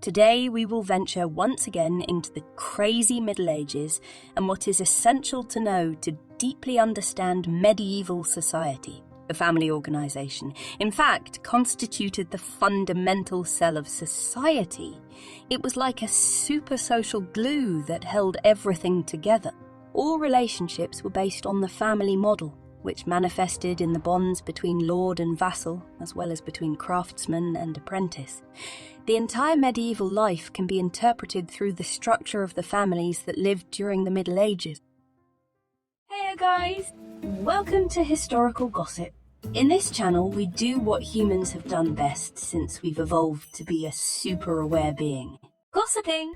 Today we will venture once again into the crazy Middle Ages and what is essential to know to deeply understand medieval society. The family organisation, in fact, constituted the fundamental cell of society. It was like a super social glue that held everything together. All relationships were based on the family model, which manifested in the bonds between lord and vassal, as well as between craftsman and apprentice. The entire medieval life can be interpreted through the structure of the families that lived during the Middle Ages. Hey guys! Welcome to Historical Gossip. In this channel, we do what humans have done best since we've evolved to be a super aware being. Gossiping!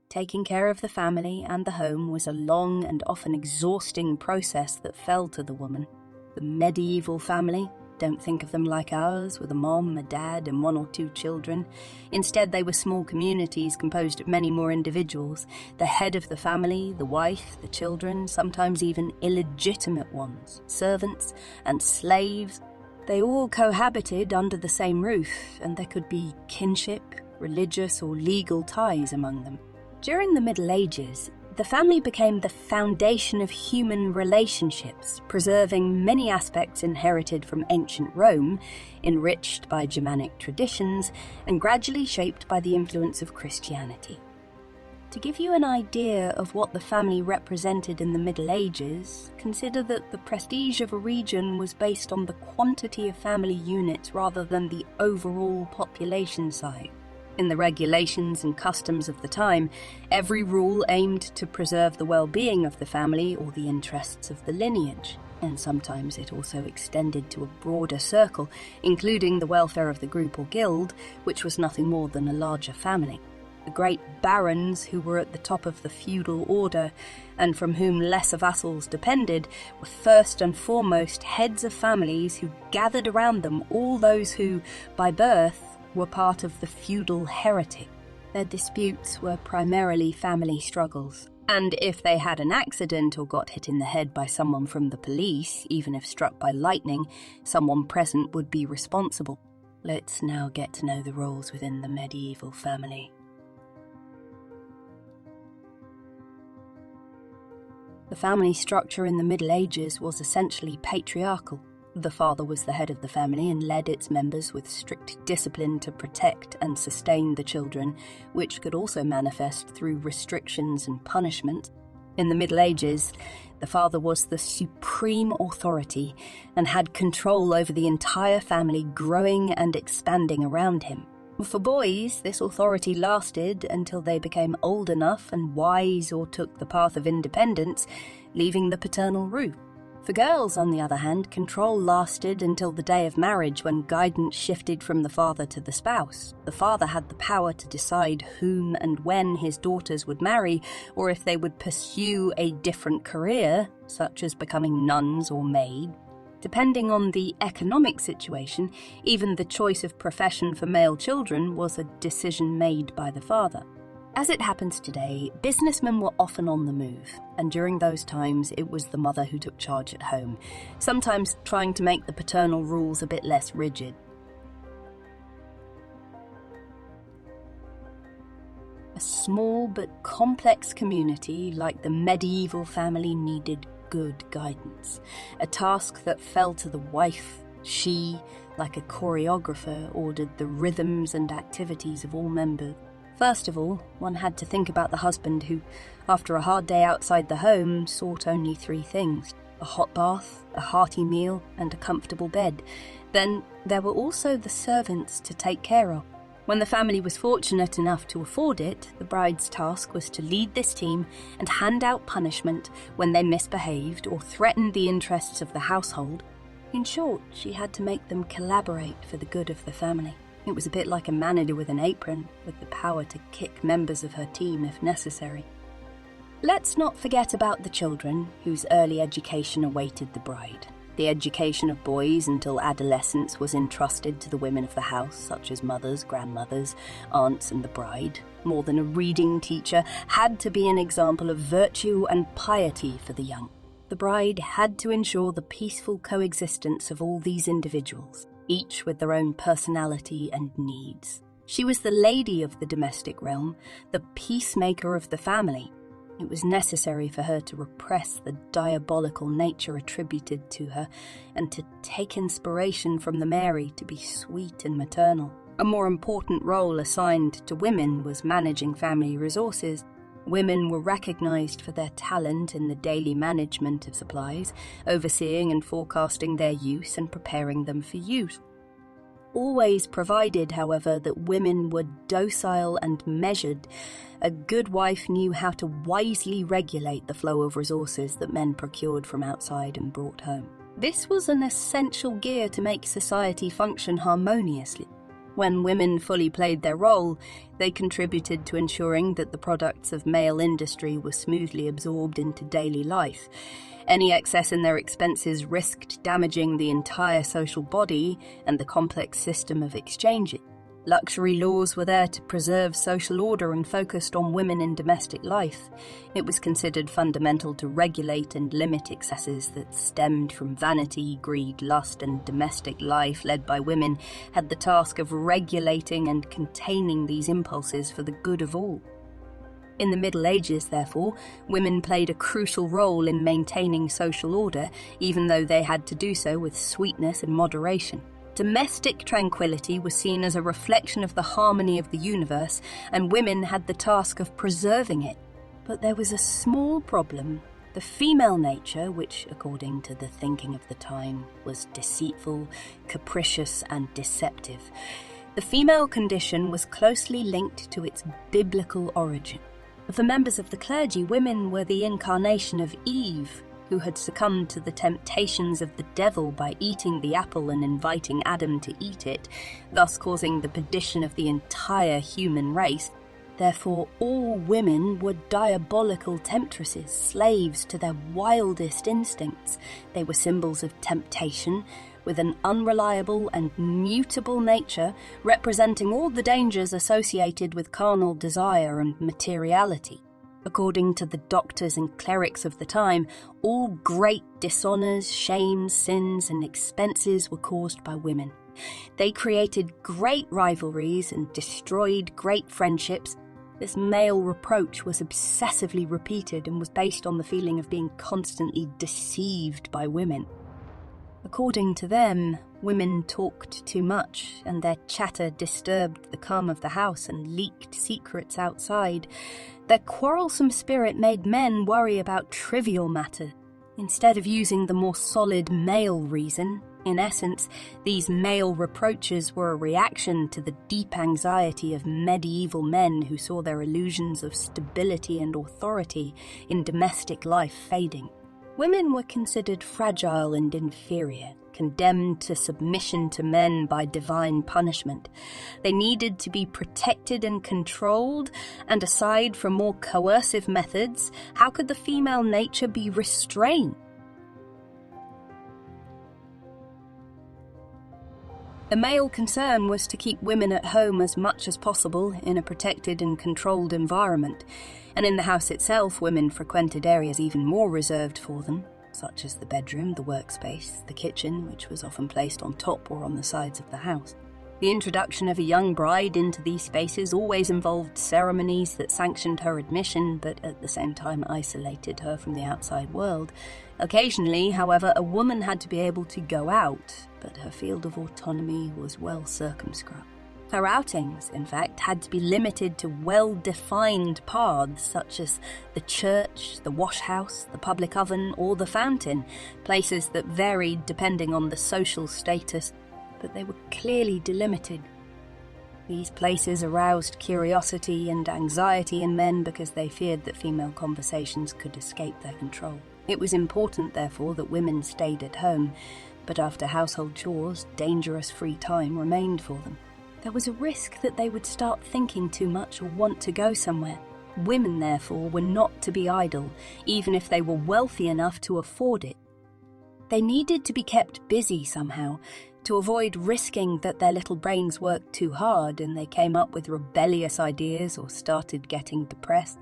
Taking care of the family and the home was a long and often exhausting process that fell to the woman. The medieval family, don't think of them like ours, with a mom, a dad, and one or two children. Instead, they were small communities composed of many more individuals. The head of the family, the wife, the children, sometimes even illegitimate ones, servants and slaves. They all cohabited under the same roof, and there could be kinship, religious or legal ties among them. During the Middle Ages, the family became the foundation of human relationships, preserving many aspects inherited from ancient Rome, enriched by Germanic traditions, and gradually shaped by the influence of Christianity. To give you an idea of what the family represented in the Middle Ages, consider that the prestige of a region was based on the quantity of family units rather than the overall population size. In the regulations and customs of the time, every rule aimed to preserve the well-being of the family or the interests of the lineage, and sometimes it also extended to a broader circle, including the welfare of the group or guild, which was nothing more than a larger family. The great barons, who were at the top of the feudal order, and from whom lesser vassals depended, were first and foremost heads of families who gathered around them all those who, by birth, were part of the feudal heritage. Their disputes were primarily family struggles, and if they had an accident or got hit in the head by someone from the police, even if struck by lightning, someone present would be responsible. Let's now get to know the roles within the medieval family. The family structure in the Middle Ages was essentially patriarchal. The father was the head of the family and led its members with strict discipline to protect and sustain the children, which could also manifest through restrictions and punishment. In the Middle Ages, the father was the supreme authority and had control over the entire family, growing and expanding around him. For boys, this authority lasted until they became old enough and wise or took the path of independence, leaving the paternal roof. For girls, on the other hand, control lasted until the day of marriage, when guidance shifted from the father to the spouse. The father had the power to decide whom and when his daughters would marry, or if they would pursue a different career, such as becoming nuns or maids. Depending on the economic situation, even the choice of profession for male children was a decision made by the father. As it happens today, businessmen were often on the move, and during those times it was the mother who took charge at home, sometimes trying to make the paternal rules a bit less rigid. A small but complex community like the medieval family needed good guidance, a task that fell to the wife. She, like a choreographer, ordered the rhythms and activities of all members. First of all, one had to think about the husband who, after a hard day outside the home, sought only three things: a hot bath, a hearty meal, and a comfortable bed. Then there were also the servants to take care of. When the family was fortunate enough to afford it, the bride's task was to lead this team and hand out punishment when they misbehaved or threatened the interests of the household. In short, she had to make them collaborate for the good of the family. It was a bit like a manager with an apron, with the power to kick members of her team if necessary. Let's not forget about the children, whose early education awaited the bride. The education of boys until adolescence was entrusted to the women of the house, such as mothers, grandmothers, aunts, and the bride. More than a reading teacher, had to be an example of virtue and piety for the young. The bride had to ensure the peaceful coexistence of all these individuals, each with their own personality and needs. She was the lady of the domestic realm, the peacemaker of the family. It was necessary for her to repress the diabolical nature attributed to her and to take inspiration from the Mary to be sweet and maternal. A more important role assigned to women was managing family resources. Women were recognized for their talent in the daily management of supplies, overseeing and forecasting their use and preparing them for use. Always provided, however, that women were docile and measured, a good wife knew how to wisely regulate the flow of resources that men procured from outside and brought home. This was an essential gear to make society function harmoniously. When women fully played their role, they contributed to ensuring that the products of male industry were smoothly absorbed into daily life. Any excess in their expenses risked damaging the entire social body and the complex system of exchanges. Luxury laws were there to preserve social order and focused on women in domestic life. It was considered fundamental to regulate and limit excesses that stemmed from vanity, greed, lust, and domestic life led by women had the task of regulating and containing these impulses for the good of all. In the Middle Ages, therefore, women played a crucial role in maintaining social order, even though they had to do so with sweetness and moderation. Domestic tranquility was seen as a reflection of the harmony of the universe, and women had the task of preserving it. But there was a small problem. The female nature, which, according to the thinking of the time, was deceitful, capricious, and deceptive. The female condition was closely linked to its biblical origin. For members of the clergy, women were the incarnation of Eve, who had succumbed to the temptations of the devil by eating the apple and inviting Adam to eat it, thus causing the perdition of the entire human race. Therefore, all women were diabolical temptresses, slaves to their wildest instincts. They were symbols of temptation, with an unreliable and mutable nature, representing all the dangers associated with carnal desire and materiality. According to the doctors and clerics of the time, all great dishonours, shames, sins, and expenses were caused by women. They created great rivalries and destroyed great friendships. This male reproach was obsessively repeated and was based on the feeling of being constantly deceived by women. According to them, women talked too much, and their chatter disturbed the calm of the house and leaked secrets outside. Their quarrelsome spirit made men worry about trivial matters, instead of using the more solid male reason. In essence, these male reproaches were a reaction to the deep anxiety of medieval men who saw their illusions of stability and authority in domestic life fading. Women were considered fragile and inferior, condemned to submission to men by divine punishment. They needed to be protected and controlled, and aside from more coercive methods, how could the female nature be restrained? The male concern was to keep women at home as much as possible in a protected and controlled environment, and in the house itself women frequented areas even more reserved for them, such as the bedroom, the workspace, the kitchen, which was often placed on top or on the sides of the house. The introduction of a young bride into these spaces always involved ceremonies that sanctioned her admission, but at the same time isolated her from the outside world. Occasionally, however, a woman had to be able to go out, but her field of autonomy was well circumscribed. Her outings, in fact, had to be limited to well-defined paths such as the church, the washhouse, the public oven, or the fountain, places that varied depending on the social status, but they were clearly delimited. These places aroused curiosity and anxiety in men because they feared that female conversations could escape their control. It was important, therefore, that women stayed at home, but after household chores, dangerous free time remained for them. There was a risk that they would start thinking too much or want to go somewhere. Women, therefore, were not to be idle, even if they were wealthy enough to afford it. They needed to be kept busy somehow, to avoid risking that their little brains worked too hard and they came up with rebellious ideas or started getting depressed.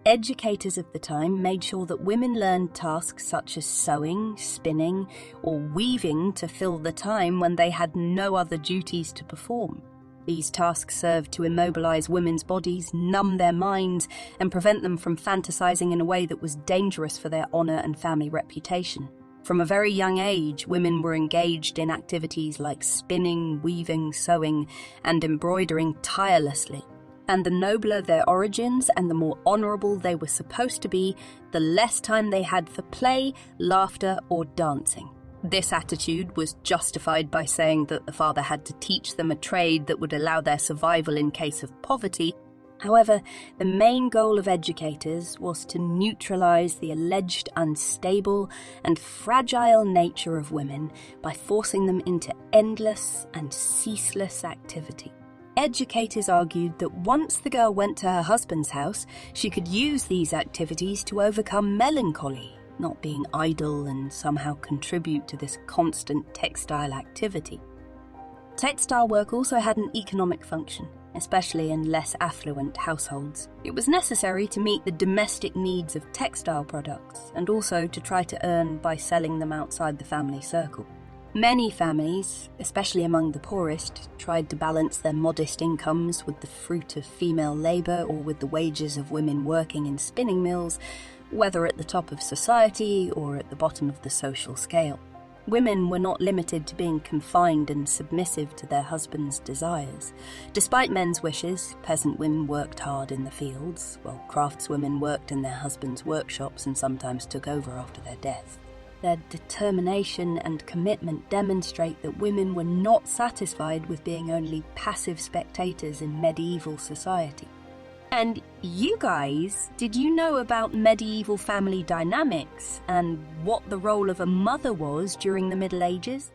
Educators of the time made sure that women learned tasks such as sewing, spinning, or weaving to fill the time when they had no other duties to perform. These tasks served to immobilize women's bodies, numb their minds, and prevent them from fantasizing in a way that was dangerous for their honor and family reputation. From a very young age, women were engaged in activities like spinning, weaving, sewing, and embroidering tirelessly. And the nobler their origins and the more honourable they were supposed to be, the less time they had for play, laughter, or dancing. This attitude was justified by saying that the father had to teach them a trade that would allow their survival in case of poverty. However, the main goal of educators was to neutralise the alleged unstable and fragile nature of women by forcing them into endless and ceaseless activity. Educators argued that once the girl went to her husband's house, she could use these activities to overcome melancholy, not being idle, and somehow contribute to this constant textile activity. Textile work also had an economic function, especially in less affluent households. It was necessary to meet the domestic needs of textile products and also to try to earn by selling them outside the family circle. Many families, especially among the poorest, tried to balance their modest incomes with the fruit of female labour or with the wages of women working in spinning mills, whether at the top of society or at the bottom of the social scale. Women were not limited to being confined and submissive to their husbands' desires. Despite men's wishes, peasant women worked hard in the fields, while craftswomen worked in their husbands' workshops and sometimes took over after their death. Their determination and commitment demonstrate that women were not satisfied with being only passive spectators in medieval society. And you guys, did you know about medieval family dynamics and what the role of a mother was during the Middle Ages?